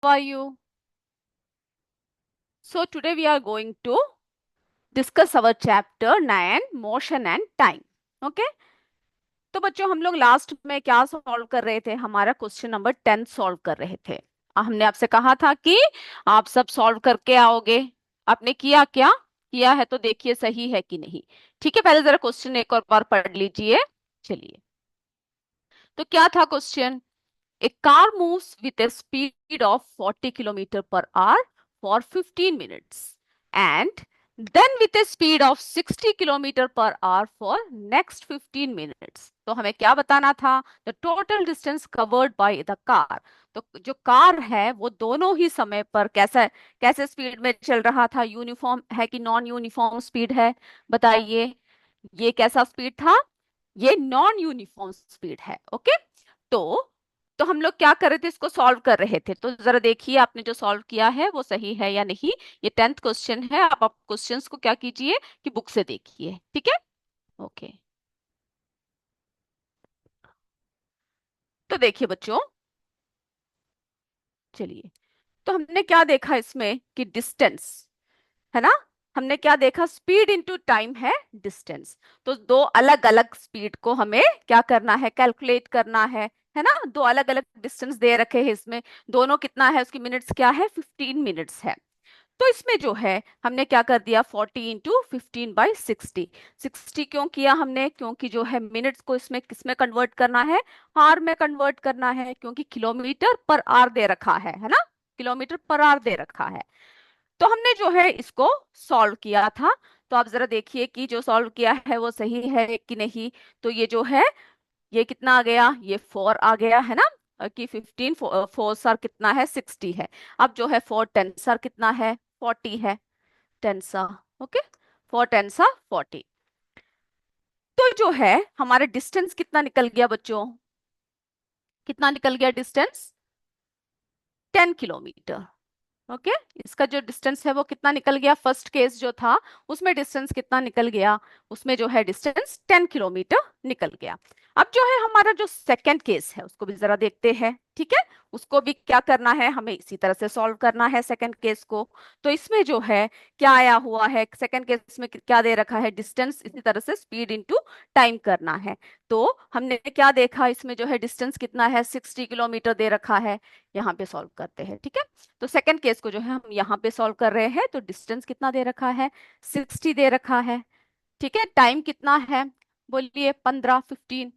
are you? So today we are going to discuss our chapter 9 motion and time. Okay? तो बच्चों हम लोग last में क्या सॉल्व कर रहे थे? हमारा क्वेश्चन नंबर 10 सॉल्व कर रहे थे। हमने आपसे कहा था कि आप सब सॉल्व करके आओगे। आपने किया क्या? किया है तो देखिए सही है कि नहीं। ठीक है, पहले जरा क्वेश्चन एक और बार पढ़ लीजिए। चलिए, तो क्या था question? A car moves with a speed of 40 kilometer per hour for 15 minutes and then with a speed of 60 kilometer per hour for next 15 minutes. तो हमें क्या बताना था? The total distance covered by the car. तो जो car है वो दोनों ही समय पर कैसा कैसे स्पीड में चल रहा था? यूनिफॉर्म है कि नॉन यूनिफॉर्म स्पीड है? बताइए, ये कैसा स्पीड था? ये नॉन यूनिफॉर्म स्पीड है। ओके, तो हम लोग क्या कर रहे थे? इसको सॉल्व कर रहे थे। तो जरा देखिए आपने जो सॉल्व किया है वो सही है या नहीं। ये 10th क्वेश्चन है। आप क्वेश्चंस को क्या कीजिए कि बुक से देखिए। ठीक है, ओके। तो देखिए बच्चों, चलिए, तो हमने क्या देखा इसमें कि डिस्टेंस है ना। हमने क्या देखा? स्पीड इनटू टाइम है डिस्टेंस। तो दो अलग अलग स्पीड को हमें क्या करना है? कैलकुलेट करना है ना। दो अलग अलग डिस्टेंस दे रखे हैं इसमें। दोनों कितना है? उसकी मिनट्स क्या है? 15 मिनट्स है। तो इसमें जो है हमने क्या कर दिया? 40 इंटू 15 बाई 60। 60 क्यों किया हमने? क्योंकि जो है मिनट्स को इसमें किसमें कन्वर्ट करना है? आर में कन्वर्ट करना है, क्योंकि किलोमीटर पर आर दे रखा है ना। किलोमीटर पर आर दे रखा है। तो हमने जो है इसको सॉल्व किया था। तो आप जरा देखिए कि जो सॉल्व किया है वो सही है कि नहीं। तो ये जो है, ये कितना आ गया? ये 4 आ गया है ना। कि 15 4 सर कितना है? 60 है। अब जो है 4 10 सर कितना है? 40 है। 10 सा, ओके, 4 10 सा 40। तो जो है हमारे डिस्टेंस कितना निकल गया बच्चों? कितना निकल गया डिस्टेंस? 10 किलोमीटर। ओके, इसका जो डिस्टेंस है वो कितना निकल गया? फर्स्ट केस जो था उसमें डिस्टेंस कितना निकल गया? उसमें जो है डिस्टेंस 10 किलोमीटर निकल गया। अब जो है हमारा जो सेकंड केस है उसको भी जरा देखते हैं। ठीक है, उसको भी क्या करना है? हमें इसी तरह से सॉल्व करना है सेकंड केस को। तो इसमें जो है क्या आया हुआ है? सेकंड केस में क्या दे रखा है? डिस्टेंस, इसी तरह से स्पीड इनटू टाइम करना है। तो हमने क्या देखा? इसमें जो है डिस्टेंस कितना है? 60 किलोमीटर दे रखा है। यहाँ पे सॉल्व करते हैं। ठीक है, तो सेकंड केस को जो है हम यहाँ पे सॉल्व कर रहे हैं। तो डिस्टेंस कितना दे रखा है? 60 दे रखा है। ठीक है, टाइम कितना है? बोलिए, 15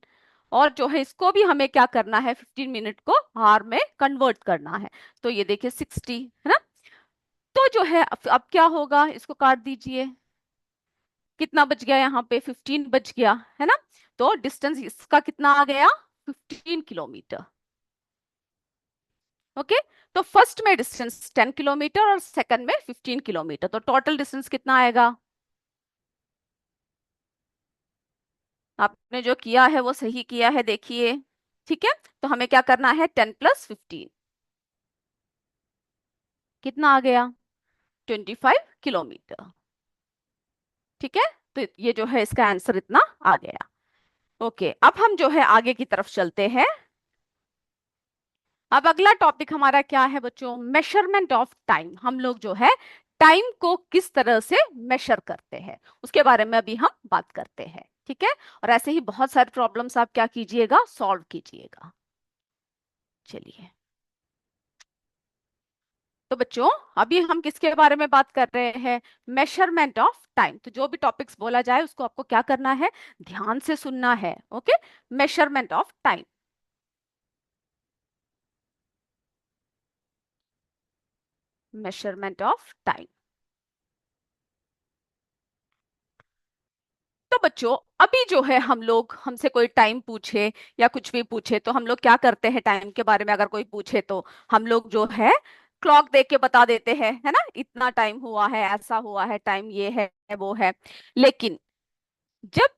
और जो है इसको भी हमें क्या करना है? 15 मिनट को आवर में कन्वर्ट करना है। तो ये देखिए 60 है ना। तो जो है अब क्या होगा? इसको काट दीजिए। कितना बच गया? यहाँ पे 15 बच गया है ना। तो डिस्टेंस इसका कितना आ गया? 15 किलोमीटर। ओके, तो फर्स्ट में डिस्टेंस 10 किलोमीटर और सेकंड में 15 किलोमीटर। तो टोटल डिस्टेंस कितना आएगा? आपने जो किया है वो सही किया है, देखिए। ठीक है, तो हमें क्या करना है? 10 + 15 कितना आ गया? 25 किलोमीटर। ठीक है, तो ये जो है इसका आंसर इतना आ गया। ओके, अब हम जो है आगे की तरफ चलते हैं। अब अगला टॉपिक हमारा क्या है बच्चों? Measurement of time. हम लोग जो है टाइम को किस तरह से मेजर करते हैं उसके बारे में अभी हम बात करते हैं। ठीक है, और ऐसे ही बहुत सारे प्रॉब्लम्स आप क्या कीजिएगा? सॉल्व कीजिएगा। चलिए, तो बच्चों अभी हम किसके बारे में बात कर रहे हैं? Measurement of time. तो जो भी टॉपिक्स बोला जाए उसको आपको क्या करना है? ध्यान से सुनना है। Okay, measurement of time. Measurement of time. तो बच्चों अभी जो है हम लोग, हमसे कोई टाइम पूछे या कुछ भी पूछे तो हम लोग क्या करते हैं? टाइम के बारे में अगर कोई पूछे तो हम लोग जो है क्लॉक देख के बता देते हैं, है ना। इतना टाइम हुआ है, ऐसा हुआ है, टाइम ये है वो है। लेकिन जब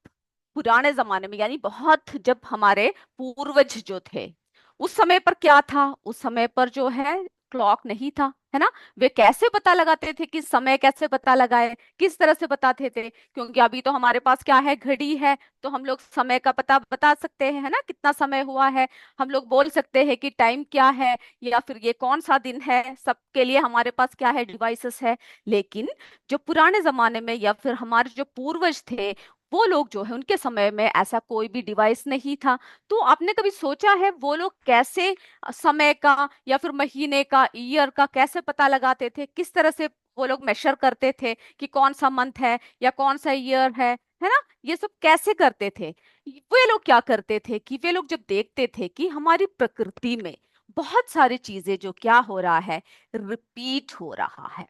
पुराने जमाने में, यानी बहुत जब हमारे पूर्वज जो थे, उस समय पर क्या था? उस समय पर जो है क्लॉक नहीं था, है ना। वे कैसे पता लगाते थे कि समय कैसे पता लगाए, किस तरह से बताते थे? क्योंकि अभी तो हमारे पास क्या है, घड़ी है, तो हम लोग समय का पता बता सकते हैं, है ना, कितना समय हुआ है। हम लोग बोल सकते हैं कि टाइम क्या है, या फिर ये कौन सा दिन है, सबके लिए हमारे पास क्या है, डिवाइसेस है। लेकिन जो पुराने जमाने में या फिर हमारे जो पूर्वज थे, वो लोग जो है उनके समय में ऐसा कोई भी डिवाइस नहीं था। तो आपने कभी सोचा है वो लोग कैसे समय का या फिर महीने का, ईयर का कैसे पता लगाते थे? किस तरह से वो लोग मेजर करते थे कि कौन सा मंथ है या कौन सा ईयर है ना? ये सब कैसे करते थे? वे लोग क्या करते थे कि वे लोग जब देखते थे कि हमारी प्रकृति में बहुत सारी चीजें जो क्या हो रहा है, रिपीट हो रहा है।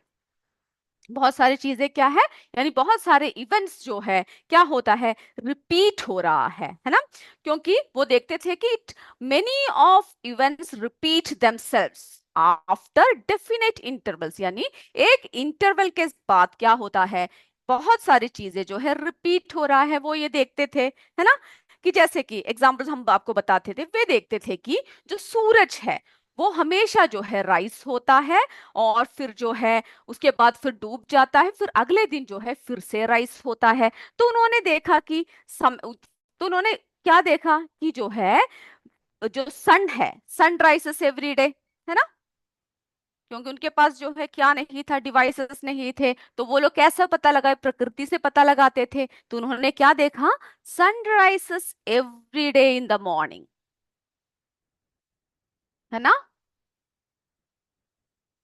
बहुत सारी चीजें क्या है, यानी बहुत सारे इवेंट्स जो है क्या होता है, रिपीट हो रहा है ना। क्योंकि वो देखते थे कि many of events repeat themselves after definite intervals, यानी एक इंटरवल के बाद क्या होता है, बहुत सारी चीजें जो है रिपीट हो रहा है, वो ये देखते थे, है ना। कि जैसे कि एग्जाम्पल्स हम आपको बताते थे, वे देखते थे कि जो सूरज है वो हमेशा जो है राइज होता है, और फिर जो है उसके बाद फिर डूब जाता है, फिर अगले दिन जो है फिर से राइज होता है। तो उन्होंने देखा कि तो उन्होंने क्या देखा कि जो है, जो सन है, सन राइसेस एवरी डे, है ना। क्योंकि उनके पास जो है क्या नहीं था, डिवाइसेस नहीं थे, तो वो लोग कैसे पता लगाए, प्रकृति से पता लगाते थे। तो उन्होंने क्या देखा, sun rises every day in the morning, है ना,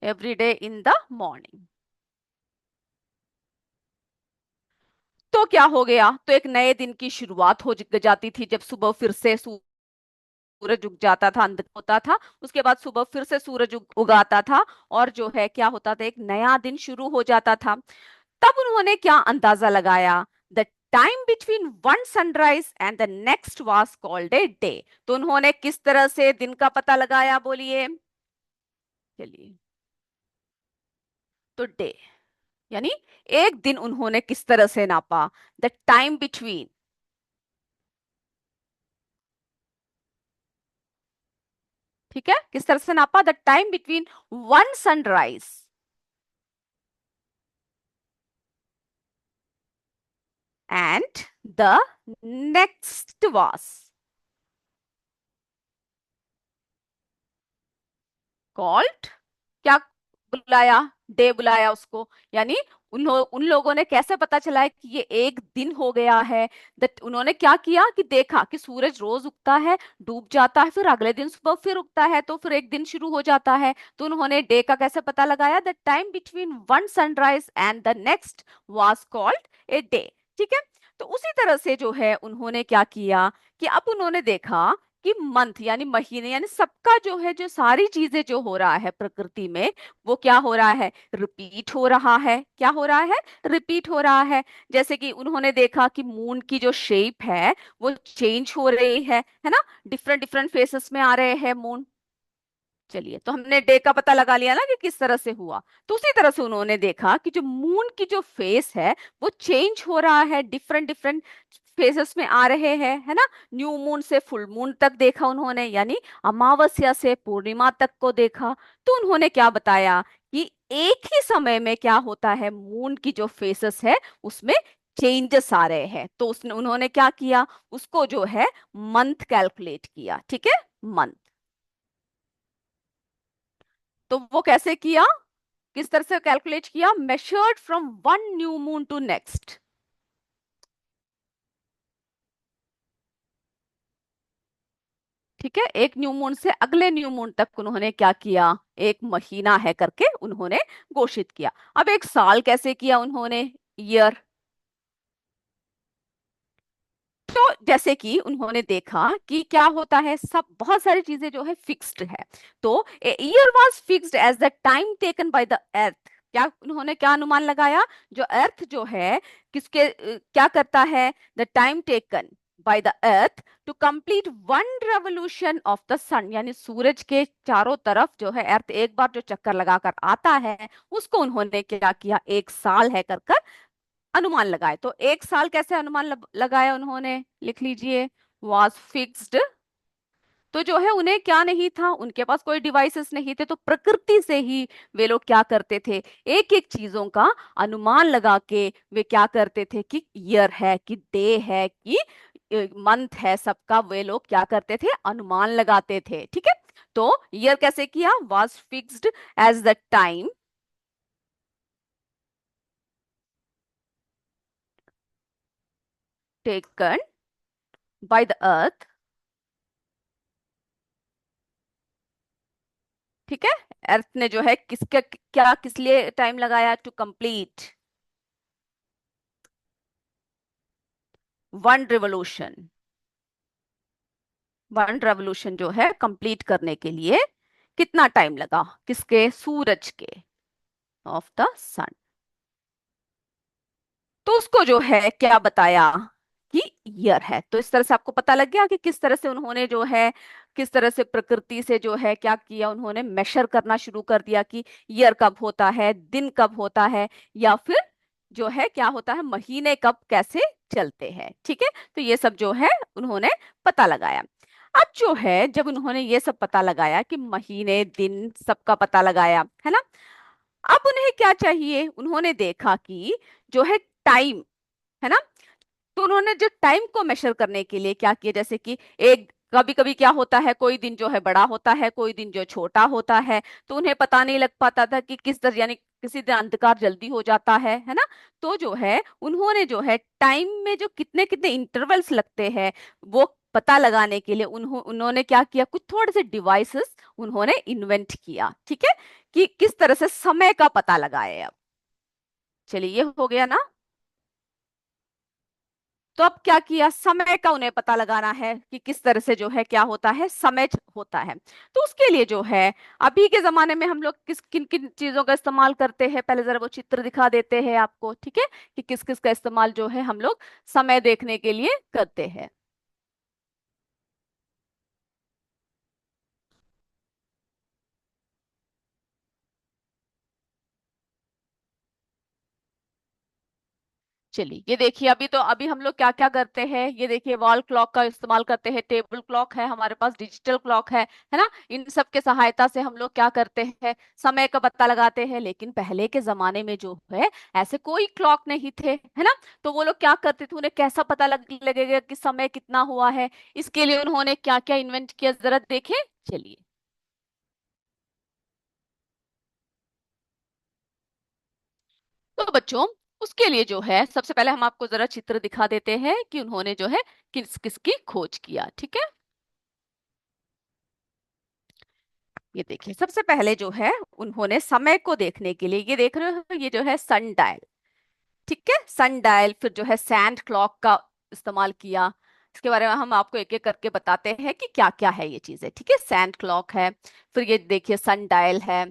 every day in the morning. तो क्या हो गया, तो एक नए दिन की शुरुआत हो जाती थी, जब सुबह फिर से सूरज उग जाता था, अंधकार होता था, उसके बाद सुबह फिर से सूरज उगाता था, और जो है क्या होता था, एक नया दिन शुरू हो जाता था। तब उन्होंने क्या अंदाजा लगाया, the time between one sunrise and the next was called a day. तो उन्होंने किस तरह से दिन का पता लगाया, बोलिए। चलिए, तो डे, यानी एक दिन उन्होंने किस तरह से नापा, द टाइम बिटवीन, ठीक है, किस तरह से नापा, the time between one sunrise and the next was called, क्या बुलाया, डे बुलाया उसको। यानी उन लोगों ने कैसे पता चला है कि ये एक दिन हो गया है, दैट उन्होंने क्या किया कि देखा कि सूरज रोज उगता है, डूब जाता है, फिर अगले दिन सुबह फिर उगता है, तो फिर एक दिन शुरू हो जाता है। तो उन्होंने डे का कैसे पता लगाया, the time between one sunrise and the next was called a day, ठीक है। तो उसी तरह से जो है उन्होंने क्या किया कि अब उन्होंने देखा कि मंथ यानी महीने, यानी सबका जो है, जो सारी चीजें जो हो रहा है प्रकृति में, वो क्या हो रहा है, रिपीट हो रहा है। क्या हो रहा है, रिपीट हो रहा है। जैसे कि उन्होंने देखा कि मून की जो शेप है वो चेंज हो रही है ना, डिफरेंट डिफरेंट फेसेस में आ रहे हैं मून। चलिए, तो हमने डे का पता लगा लिया ना कि किस तरह से हुआ। तो उसी तरह से उन्होंने देखा कि जो मून की जो फेस है वो चेंज हो रहा है, डिफरेंट डिफरेंट फेजेस में आ रहे हैं, है ना। न्यू मून से फुल मून तक देखा उन्होंने, यानी अमावस्या से पूर्णिमा तक को देखा। तो उन्होंने क्या बताया कि एक ही समय में क्या होता है, मून की जो फेसेस है उसमें चेंजेस आ रहे हैं। तो उसने उन्होंने क्या किया, उसको जो है मंथ कैलकुलेट किया, ठीक है, मंथ। तो वो कैसे किया, किस तरह से कैलकुलेट किया, measured from one new moon to next, ठीक है, एक न्यू मून से अगले न्यू मून तक उन्होंने क्या किया, एक महीना है करके उन्होंने घोषित किया। अब एक साल कैसे किया उन्होंने, ईयर। तो जैसे कि उन्होंने देखा कि क्या होता है, सब बहुत सारी चीजें जो है फिक्स्ड है। तो year was fixed as the time taken by the earth. क्या उन्होंने क्या अनुमान लगाया, जो अर्थ जो है किसके क्या करता है, the time taken by the earth to complete one revolution of the sun, यानी सूरज के चारों तरफ जो है अर्थ एक बार जो चक्कर लगाकर आता है, उसको उन्होंने क्या किया, एक साल है कर अनुमान लगाए। तो एक साल कैसे अनुमान लगाया उन्होंने, लिख लीजिए, was fixed तो जो है उन्हें क्या नहीं था, उनके पास कोई डिवाइसेस नहीं थे, तो प्रकृति से ही वे लोग क्या करते थे, एक एक चीजों का अनुमान लगा के वे क्या करते थे कि ईयर है कि डे है कि मंथ है, सबका वे लोग क्या करते थे, अनुमान लगाते थे। ठीक है, तो ईयर कैसे किया, was fixed as the time taken by the earth. ठीक है, अर्थ ने जो है किसके क्या किस लिए टाइम लगाया, to complete one revolution. One revolution जो है कंप्लीट करने के लिए कितना टाइम लगा, किसके, सूरज के, ऑफ द सन। तो उसको जो है क्या बताया कि ईयर है। तो इस तरह से आपको पता लग गया कि किस तरह से उन्होंने जो है, किस तरह से प्रकृति से जो है क्या किया, उन्होंने मेशर करना शुरू कर दिया कि ईयर कब होता है, दिन कब होता है, या फिर जो है क्या होता है, महीने कब कैसे चलते हैं। ठीक है, तो ये सब जो है उन्होंने पता लगाया। अब जो है जब उन्होंने ये सब पता लगाया कि महीने दिन सबका पता लगाया है ना, अब उन्हें क्या चाहिए, उन्होंने देखा कि जो है टाइम है ना, तो उन्होंने जो टाइम को मेजर करने के लिए क्या किया, जैसे कि एक कभी कभी क्या होता है, कोई दिन जो है बड़ा होता है, कोई दिन जो छोटा होता है, तो उन्हें पता नहीं लग पाता था कि किस तरह, यानी किसी दिन अंधकार जल्दी हो जाता है ना। तो जो है उन्होंने जो है टाइम में जो कितने कितने इंटरवल्स लगते हैं वो पता लगाने के लिए उन्होंने क्या किया, कुछ थोड़े से डिवाइसेस उन्होंने इन्वेंट किया। ठीक है, कि किस तरह से समय का पता लगाए। अब चलिए ये हो गया ना। तो अब क्या किया, समय का उन्हें पता लगाना है कि किस तरह से जो है क्या होता है, समय होता है। तो उसके लिए जो है अभी के जमाने में हम लोग किस किन किन चीजों का इस्तेमाल करते हैं, पहले जरा वो चित्र दिखा देते हैं आपको। ठीक है, कि किस किस का इस्तेमाल जो है हम लोग समय देखने के लिए करते हैं। चलिए ये देखिए, अभी तो अभी हम लोग क्या क्या करते हैं, ये देखिए वॉल क्लॉक का इस्तेमाल करते हैं, टेबल क्लॉक है हमारे पास, डिजिटल क्लॉक है ना। इन सब के सहायता से हम लोग क्या करते हैं, समय का पता लगाते हैं। लेकिन पहले के जमाने में जो है ऐसे कोई क्लॉक नहीं थे, है ना। तो वो लोग क्या करते थे, उन्हें कैसा पता लगेगा कि समय कितना हुआ है, इसके लिए उन्होंने क्या क्या इन्वेंट किया, जरा देखें। चलिए, तो बच्चों उसके लिए जो है सबसे पहले हम आपको जरा चित्र दिखा देते हैं कि उन्होंने जो है किस किसकी खोज किया। ठीक है, ये देखिए सबसे पहले जो है उन्होंने समय को देखने के लिए, ये देख रहे हो, ये जो है सन डायल। ठीक है, सन डायल, फिर जो है सैंड क्लॉक का इस्तेमाल किया। इसके बारे में हम आपको एक एक करके बताते हैं कि क्या क्या है ये चीजें। ठीक है, सैंड क्लॉक है, फिर ये देखिए सन डायल है,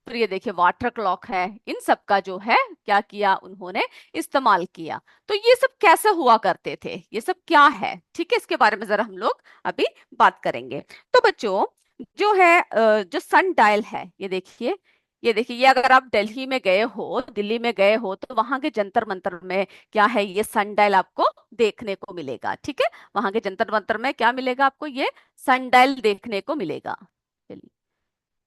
फिर ये देखिए वाटर क्लॉक है। इन सब का जो है क्या किया, उन्होंने इस्तेमाल किया। तो ये सब कैसे हुआ करते थे, ये सब क्या है, ठीक है, इसके बारे में जरा हम लोग अभी बात करेंगे। तो बच्चों जो है जो सन डायल है, ये देखिए, ये देखिए, ये अगर आप दिल्ली में गए हो, दिल्ली में गए हो, तो वहां के जंतर मंतर में क्या है, ये सन डायल आपको देखने को मिलेगा। ठीक है, वहां के जंतर मंतर में क्या मिलेगा आपको, ये सन डायल देखने को मिलेगा। चलिए,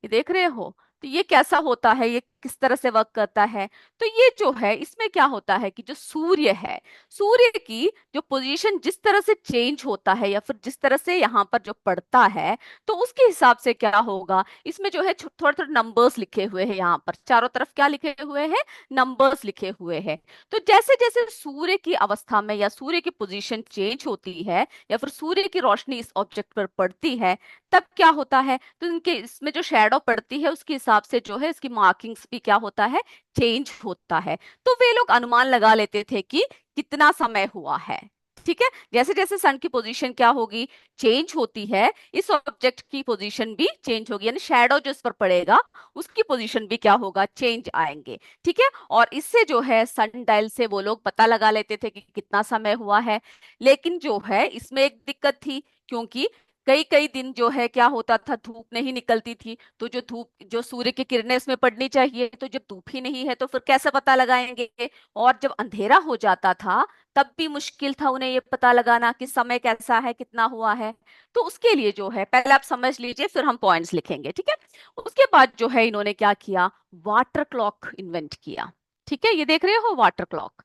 ये देख रहे हो, तो ये कैसा होता है, ये किस तरह से वर्क करता है। तो ये जो है इसमें क्या होता है कि जो सूर्य है, सूर्य की जो पोजीशन जिस तरह से चेंज होता है, या फिर जिस तरह से यहाँ पर जो पड़ता है, तो उसके हिसाब से क्या होगा, इसमें जो है थोड़े थोड़े नंबर्स लिखे हुए हैं, यहाँ पर चारों तरफ क्या लिखे हुए हैं, नंबर्स लिखे हुए हैं। तो जैसे जैसे सूर्य की अवस्था में या सूर्य की पोजीशन चेंज होती है, या फिर सूर्य की रोशनी इस ऑब्जेक्ट पर पड़ती है, तब क्या होता है, तो इनके इसमें जो शेडो पड़ती है उसके हिसाब से जो है इसकी मार्किंग्स भी क्या होता है, चेंज होता है। तो वे लोग अनुमान लगा लेते थे कि कितना समय हुआ है। ठीक है, जैसे जैसे सन की पोजीशन क्या होगी, चेंज होती है, इस ऑब्जेक्ट की पोजीशन भी चेंज होगी, यानी शेडो जो इस पर पड़ेगा उसकी पोजीशन भी क्या होगा, चेंज आएंगे। ठीक है, और इससे जो है सन डायल से वो लोग पता लगा लेते थे कि कितना समय हुआ है। लेकिन जो है इसमें एक दिक्कत थी, क्योंकि कई कई दिन जो है क्या होता था, धूप नहीं निकलती थी, तो जो धूप, जो सूर्य की किरणें इसमें पड़नी चाहिए, तो जब धूप ही नहीं है तो फिर कैसे पता लगाएंगे। और जब अंधेरा हो जाता था तब भी मुश्किल था उन्हें ये पता लगाना कि समय कैसा है, कितना हुआ है। तो उसके लिए जो है, पहले आप समझ लीजिए, फिर हम पॉइंट्स लिखेंगे, ठीक है। उसके बाद जो है इन्होंने क्या किया, वाटर क्लॉक इन्वेंट किया। ठीक है, ये देख रहे हो वाटर क्लॉक।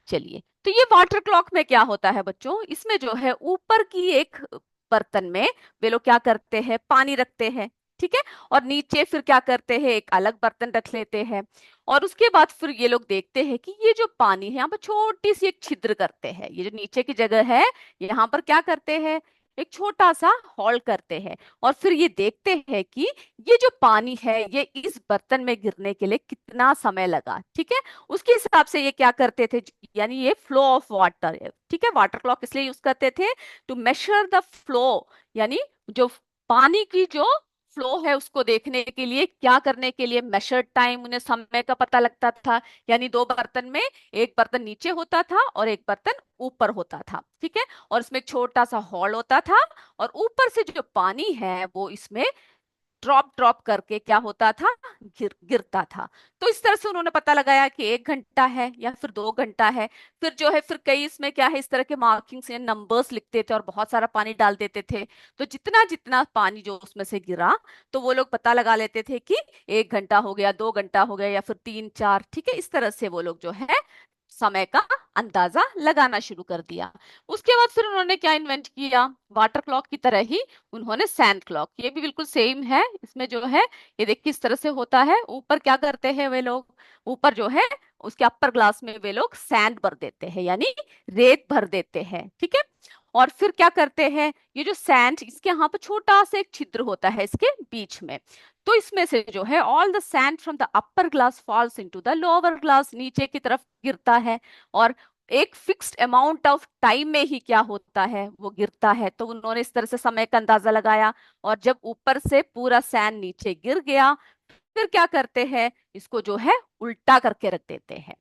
चलिए, तो ये वाटर क्लॉक में क्या होता है बच्चों, इसमें जो है ऊपर की एक बर्तन में वे लोग क्या करते हैं, पानी रखते हैं। ठीक है, और नीचे फिर क्या करते हैं, एक अलग बर्तन रख लेते हैं। और उसके बाद फिर ये लोग देखते हैं कि ये जो पानी है यहाँ पर छोटी सी एक छिद्र करते हैं, ये जो नीचे की जगह है यहाँ पर क्या करते हैं, एक छोटा सा हॉल करते हैं। और फिर ये देखते हैं कि ये जो पानी है ये इस बर्तन में गिरने के लिए कितना समय लगा। ठीक है, उसके हिसाब से ये क्या करते थे, यानी ये फ्लो ऑफ वाटर है। ठीक है, वाटर क्लॉक इसलिए यूज करते थे टू मेजर द फ्लो, यानी जो पानी की जो फ्लो है उसको देखने के लिए, क्या करने के लिए, मेजर टाइम, उन्हें समय का पता लगता था। यानी दो बर्तन में, एक बर्तन नीचे होता था और एक बर्तन ऊपर होता था। ठीक है, और इसमें एक छोटा सा हॉल होता था, और ऊपर से जो पानी है वो इसमें ड्रॉप ड्रॉप करके क्या होता था, गिरता था। तो इस तरह से उन्होंने पता लगाया कि 1 घंटा है या फिर 2 घंटा है। फिर जो है, फिर कई इसमें क्या है, इस तरह के मार्किंग्स या नंबर्स लिखते थे और बहुत सारा पानी डाल देते थे। तो जितना जितना पानी जो उसमें से गिरा, तो वो लोग पता लगा लेते थे कि 1 घंटा हो गया, 2 घंटा हो गया, या फिर 3 4। ठीक है, इस तरह से वो लोग जो है समय का अंदाजा लगाना शुरू कर दिया। उसके बाद फिर उन्होंने क्या इन्वेंट किया, वाटर क्लॉक की तरह ही उन्होंने सैंड क्लॉक, ये भी बिल्कुल सेम है। इसमें जो है, ये देख किस तरह से होता है, ऊपर क्या करते हैं वे लोग, ऊपर जो है उसके अपर ग्लास में वे लोग सैंड भर देते हैं, यानी रेत भर देते हैं। ठीक है, और फिर क्या करते हैं, ये जो सैंड, इसके यहाँ पर छोटा सा एक छिद्र होता है इसके बीच में। तो इसमें से जो है all the sand from the upper glass false into the lower glass, नीचे की तरफ गिरता है। और एक फिक्स्ड अमाउंट ऑफ टाइम में ही क्या होता है, वो गिरता है। तो उन्होंने इस तरह से समय का अंदाजा लगाया। और जब ऊपर से पूरा सैंड नीचे गिर गया, फिर क्या करते हैं, इसको जो है उल्टा करके रख देते हैं।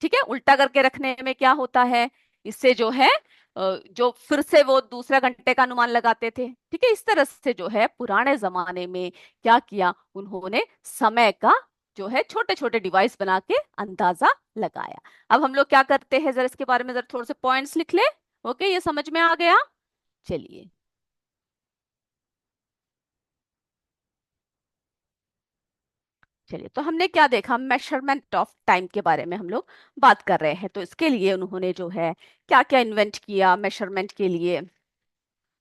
ठीक है, उल्टा करके रखने में क्या होता है, इससे जो है जो फिर से वो दूसरा घंटे का अनुमान लगाते थे। ठीक है, इस तरह से जो है पुराने जमाने में क्या किया, उन्होंने समय का जो है छोटे छोटे डिवाइस बना के अंदाजा लगाया। अब हम लोग क्या करते हैं, जरा इसके बारे में जरा थोड़े से पॉइंट्स लिख ले। ओके, ये समझ में आ गया। चलिए, चलिए, तो हमने क्या देखा, मेजरमेंट ऑफ टाइम के बारे में हम लोग बात कर रहे हैं। तो इसके लिए उन्होंने जो है क्या क्या इन्वेंट किया मेजरमेंट के लिए,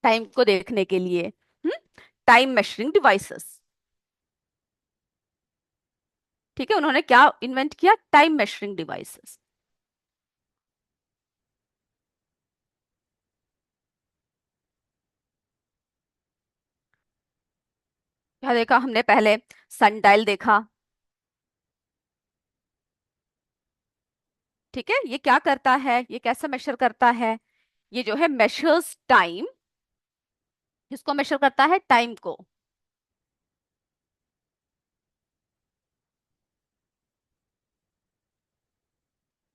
टाइम को देखने के लिए। Time measuring devices. ठीक है, उन्होंने क्या इन्वेंट किया, टाइम मेजरिंग डिवाइसेस। क्या देखा हमने पहले, सनडायल देखा। ठीक है, ये क्या करता है, ये कैसे मेजर करता है, ये जो है मेजर्स टाइम, किसको मेजर करता है, टाइम को।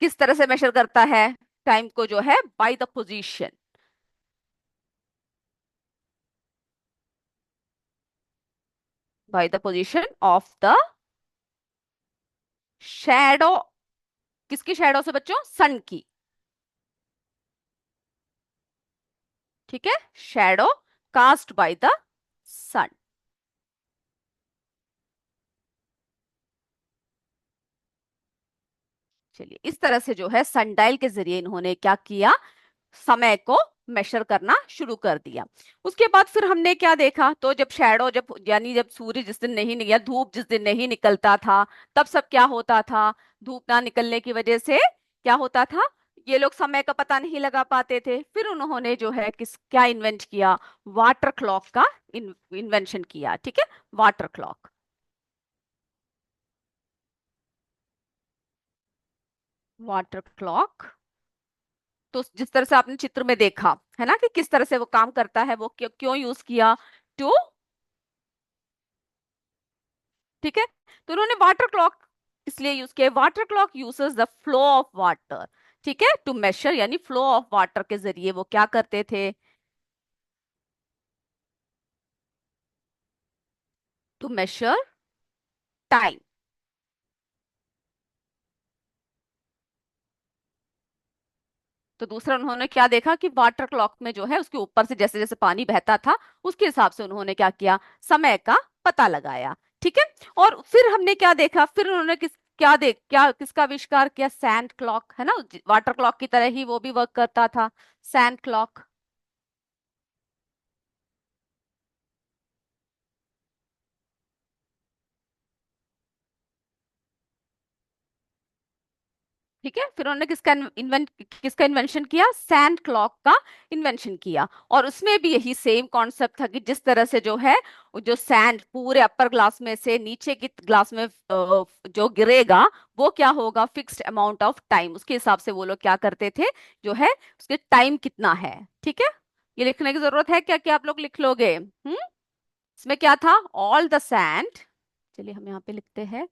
किस तरह से मेजर करता है टाइम को, जो है by the position, by the position of the shadow. किसकी शैडो से बच्चों, सन की। ठीक है, शैडो कास्ट बाय द सन। चलिए, इस तरह से जो है सनडायल के जरिए इन्होंने क्या किया, समय को मेजर करना शुरू कर दिया। उसके बाद फिर हमने क्या देखा, तो जब शैडो, जब यानी जब सूर्य जिस दिन नहीं या धूप जिस दिन नहीं निकलता था, तब सब क्या होता था, धूप ना निकलने की वजह से क्या होता था, ये लोग समय का पता नहीं लगा पाते थे। फिर उन्होंने जो है किस क्या इन्वेंट किया, वाटर क्लॉक का इन्वेंशन किया। ठीक है, वाटर क्लॉक। वाटर क्लॉक, तो जिस तरह से आपने चित्र में देखा है ना कि किस तरह से वो काम करता है, वो क्यों क्यों यूज किया, टू। ठीक है, तो उन्होंने वाटर क्लॉक इसलिए यूज किया, water clock uses the flow of water. ठीक है, टू मेजर, यानी फ्लो ऑफ वाटर के जरिए वो क्या करते थे, टू मेजर टाइम। तो दूसरा उन्होंने क्या देखा कि वाटर क्लॉक में जो है उसके ऊपर से जैसे जैसे पानी बहता था उसके हिसाब से उन्होंने क्या किया, समय का पता लगाया। ठीक है। और फिर हमने क्या देखा, फिर उन्होंने क्या किसका आविष्कार किया, सैंड क्लॉक, है ना, वाटर क्लॉक की तरह ही वो भी वर्क करता था, सैंड क्लॉक। ठीक है। फिर उन्होंने किसका इन्वेंशन किया, सैंड क्लॉक का इन्वेंशन किया। और उसमें भी यही सेम कॉन्सेप्ट था कि जिस तरह से जो है वो जो सैंड पूरे अपर ग्लास में से नीचे की ग्लास में जो गिरेगा वो क्या होगा, फिक्स्ड अमाउंट ऑफ टाइम, उसके हिसाब से वो लोग क्या करते थे, जो है उसके टाइम कितना है। ठीक है। ये लिखने की जरूरत है क्या कि आप लोग लिख लोगे? इसमें क्या था, ऑल द सैंड, चलिए हम यहाँ पे लिखते हैं,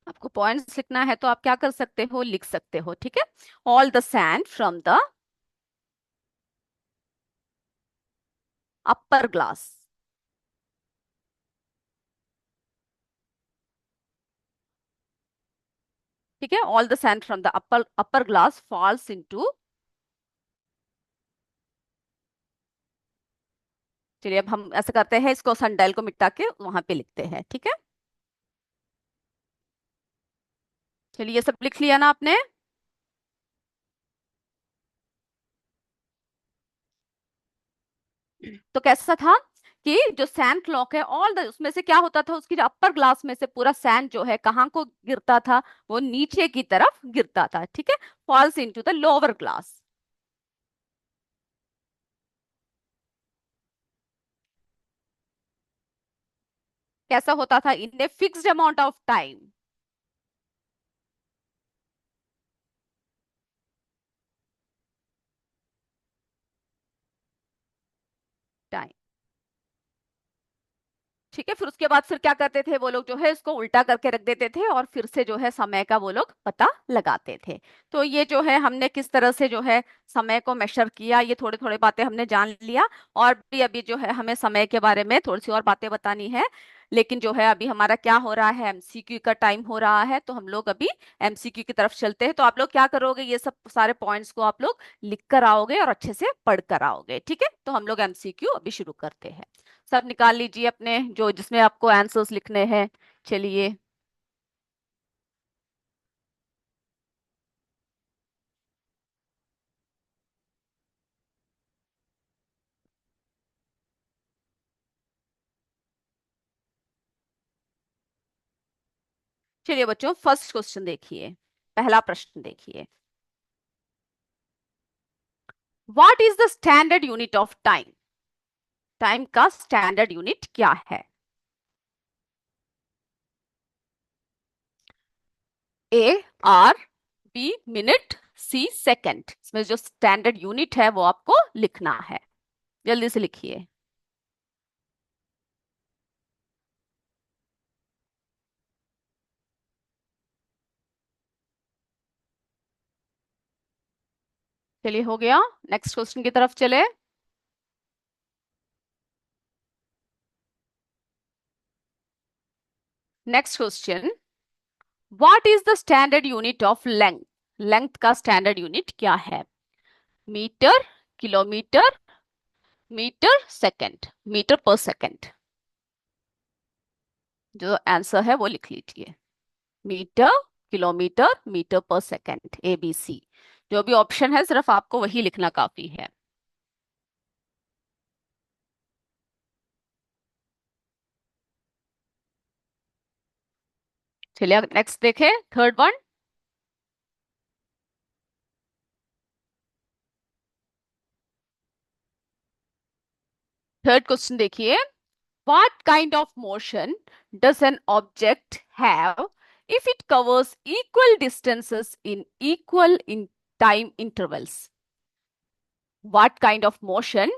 आपको पॉइंट्स लिखना है तो आप क्या कर सकते हो, लिख सकते हो। ठीक है। All the sand from the upper glass. ठीक है। All the sand from the upper upper glass falls into, चलिए अब हम ऐसे करते हैं, इसको सनडाइल को मिटा के वहां पे लिखते हैं। ठीक है। चलिए ये सब लिख लिया ना आपने। तो कैसा था कि जो सैंड क्लॉक है, ऑल द उसमें से क्या होता था, उसकी अपर ग्लास में से पूरा सैंड जो है कहाँ को गिरता था, वो नीचे की तरफ गिरता था। ठीक है। Falls into the lower glass. कैसा होता था, in a fixed amount of time. Time. ठीक है। फिर उसके बाद फिर क्या करते थे वो लोग, जो है इसको उल्टा करके रख देते थे और फिर से जो है समय का वो लोग पता लगाते थे। तो ये जो है हमने किस तरह से जो है समय को मेजर किया, ये थोड़े थोड़े बातें हमने जान लिया। और भी अभी जो है हमें समय के बारे में थोड़ी सी और बातें बतानी है। लेकिन जो है अभी हमारा क्या हो रहा है, एमसीक्यू का टाइम हो रहा है, तो हम लोग अभी एमसीक्यू की तरफ चलते हैं। तो आप लोग क्या करोगे, ये सब सारे पॉइंट्स को आप लोग लिख कर आओगे और अच्छे से पढ़ कर आओगे। ठीक है। तो हम लोग एमसीक्यू अभी शुरू करते हैं। सब निकाल लीजिए अपने जो जिसमें आपको आंसर्स लिखने हैं। चलिए। चलिए बच्चों, फर्स्ट क्वेश्चन देखिए, पहला प्रश्न देखिए। What is the standard unit of time? Time का स्टैंडर्ड यूनिट क्या है? A hour, B minute, C second. इसमें जो स्टैंडर्ड यूनिट है वो आपको लिखना है, जल्दी से लिखिए। चलिए हो गया, नेक्स्ट क्वेश्चन की तरफ चले। Next question, what is the standard unit of length? Length का स्टैंडर्ड यूनिट क्या है? Metre, kilometre, metre second, metre per second. जो आंसर है वो लिख लीजिए, metre, kilometre, metre per second, ABC। जो भी ऑप्शन है सिर्फ आपको वही लिखना काफी है। चलिए नेक्स्ट देखें, थर्ड वन। थर्ड क्वेश्चन देखिए, what kind of motion does an object have if it covers equal distances in equal in time intervals? What kind of motion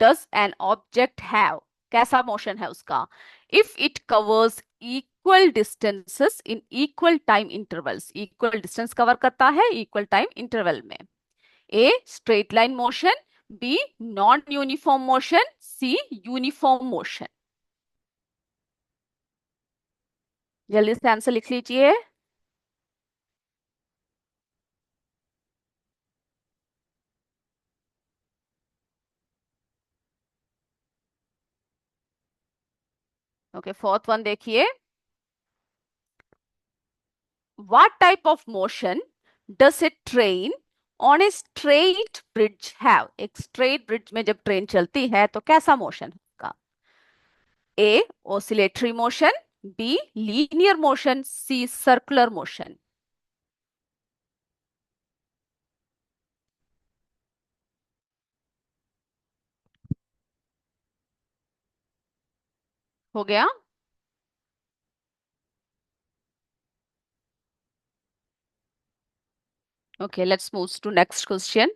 does an object have? कैसा motion है उसका, if it covers equal distances in equal time intervals? equal distance cover करता है equal time interval में। A straight line motion, B non uniform motion, C uniform motion। जल्दी से answer लिख लीजिए। ओके, फोर्थ वन देखिए, what type of motion does a train on a straight bridge have? एक straight bridge में जब train चलती है तो कैसा मोशन है? A oscillatory motion, B linear motion, C circular motion. हो गया? Okay, let's move to next question.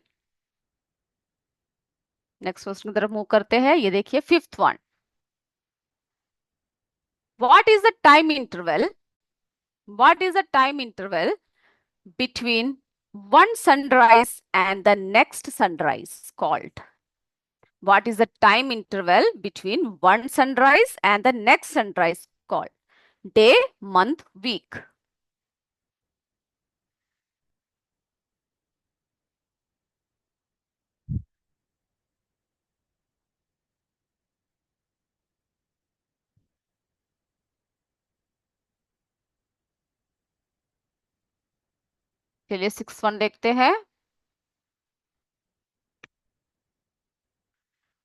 Next question की तरफ मूव करते हैं। ये देखिए fifth one, what is the time interval, what is the time interval between one sunrise and the next sunrise called? What is the time interval between one sunrise and the next sunrise called? Day, month, week? चलिए six one देखते हैं।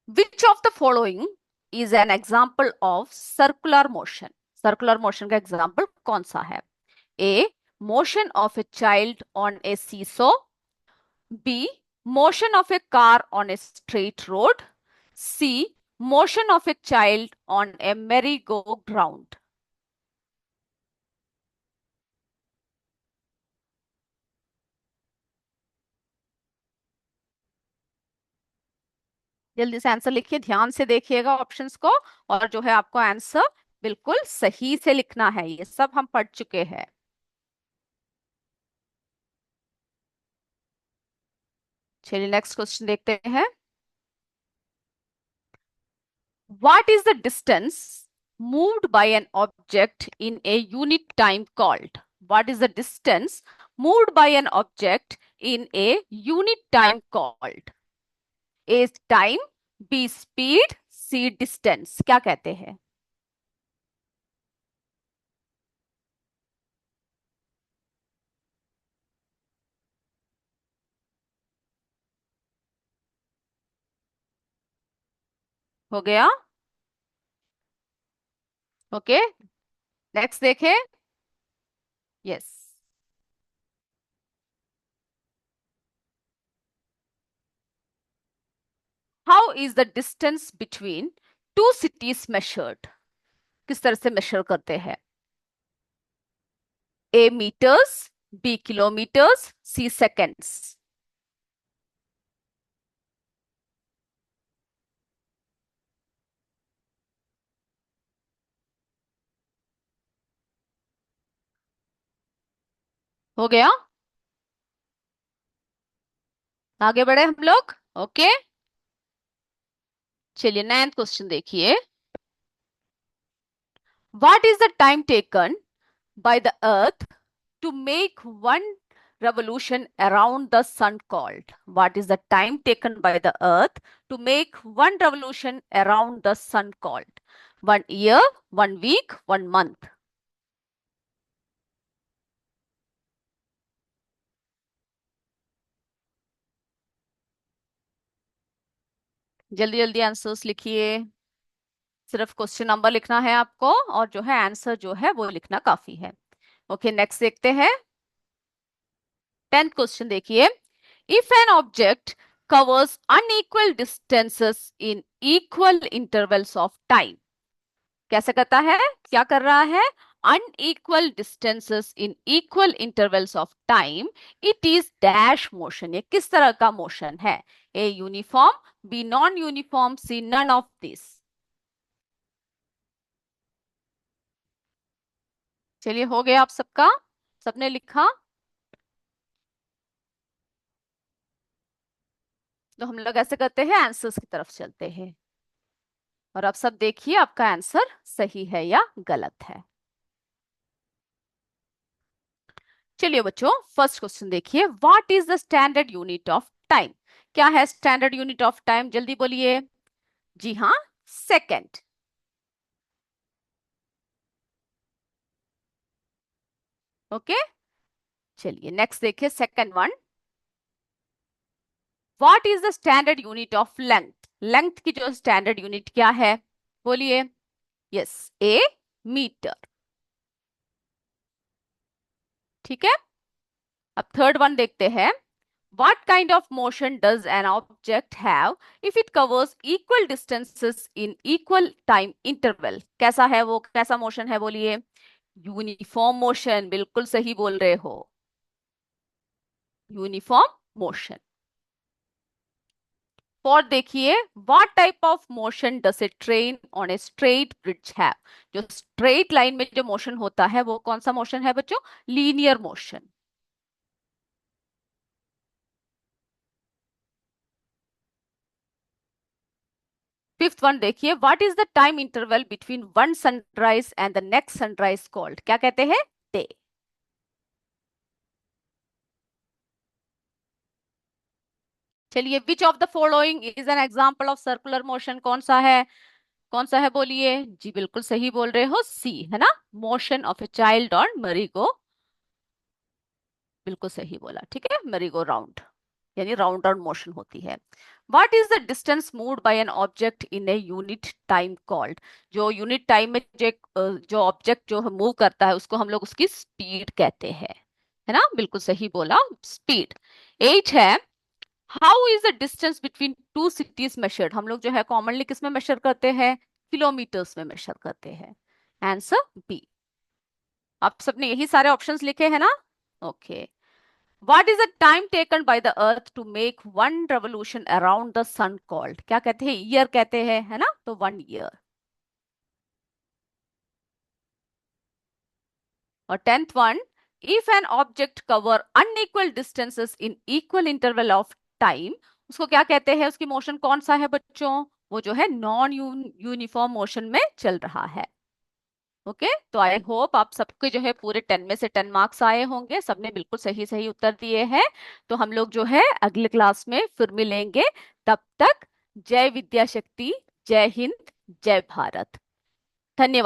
Which of the following is an example of circular motion? Circular motion का example कौन सा है? A. Motion of a child on a seesaw. B. Motion of a car on a straight road. C. Motion of a child on a merry-go-round. जल्दी से answer लिखिए, ध्यान से देखिएगा ऑप्शंस को, और जो है आपको आंसर बिल्कुल सही से लिखना है। ये सब हम पढ़ चुके हैं। चलिए नेक्स्ट क्वेश्चन देखते हैं। What is the distance moved by an object in a unit time called? What is the distance moved by an object in a unit time called? A time, B speed, C distance. क्या कहते हैं? हो गया? Okay, next देखें। Yes. How is the distance between two cities measured? किस तरह से measure करते हैं? A metres, B kilometres, C seconds. हो गया? आगे बढ़े हम लोग। ओके, चलिए नाइन्थ क्वेश्चन देखिए। What is the time taken by the earth to make one revolution around the sun called? What is the time taken by the earth to make one revolution around the sun called? 1 year, 1 week, 1 month? जल्दी जल्दी answers लिखिए। सिर्फ question number लिखना है आपको, और जो है आंसर जो है वो लिखना काफी है। ओके, नेक्स्ट देखते हैं। टेंथ क्वेश्चन देखिए। If an object covers unequal distances in equal intervals of time, कैसे करता है? क्या कर रहा है? Unequal distances in equal intervals of time, it is dash motion. ये किस तरह का मोशन है? A uniform, B non uniform, C none of this. चलिए हो गया आप सबका, सबने लिखा? तो हम लोग ऐसे करते हैं, आंसर्स की तरफ चलते हैं, और अब सब देखिए आपका आंसर सही है या गलत है। चलिए बच्चों, फर्स्ट क्वेश्चन देखिए। What is the standard unit of time? क्या है स्टैंडर्ड यूनिट ऑफ टाइम? जल्दी बोलिए। जी हाँ, सेकेंड। ओके, चलिए नेक्स्ट देखिए second one. What is the standard unit of length? Length की जो स्टैंडर्ड यूनिट क्या है, बोलिए। यस, ए मीटर। ठीक है, अब थर्ड वन देखते हैं। What kind of motion does an object have if it covers equal distances in equal time interval? कैसा है वो, कैसा मोशन है बोलिए। यूनिफॉर्म मोशन, बिल्कुल सही बोल रहे हो, यूनिफॉर्म मोशन। और देखिए, what type of motion does a train on a straight bridge have? जो स्ट्रेट लाइन में जो मोशन होता है वो कौन सा मोशन है बच्चों? Linear motion. फिफ्थ वन देखिए, what is the time interval between one sunrise and the next sunrise called? क्या कहते हैं? डे। चलिए, which of the following is an example of circular motion? कौन सा है, कौन सा है बोलिए। जी बिल्कुल सही बोल रहे हो, सी है ना, motion of a child on merry go. बिल्कुल सही बोला, ठीक है, मरीगो राउंड यानी राउंड राउंड मोशन होती है। What is the distance moved by an object in a unit time called? जो यूनिट टाइम में जो ऑब्जेक्ट जो मूव करता है उसको हम लोग उसकी स्पीड कहते हैं, है ना, बिल्कुल सही बोला, स्पीड। एट है, how is the distance between two cities measured? हम लोग जो है कॉमनली किस में मेजर करते हैं? किलोमीटर्स में मेजर करते हैं। Answer B. आप सबने यही सारे ऑप्शंस लिखे हैं ना? Okay. What is the time taken by the earth to make one revolution around the sun called? क्या कहते हैं? ईयर कहते हैं, है ना, तो 1 year। और tenth one, if an object cover unequal distances in equal interval of time, उसको क्या कहते हैं? उसकी मोशन कौन सा है बच्चों? वो जो है नॉन यूनिफॉर्म मोशन में चल रहा है। ओके, तो आई होप आप सबके जो है पूरे 10 में से 10 मार्क्स आए होंगे, सबने बिल्कुल सही सही उत्तर दिए हैं। तो हम लोग जो है अगले क्लास में फिर मिलेंगे। तब तक जय विद्या शक्ति, जय हिंद, जय भारत। धन्यवाद।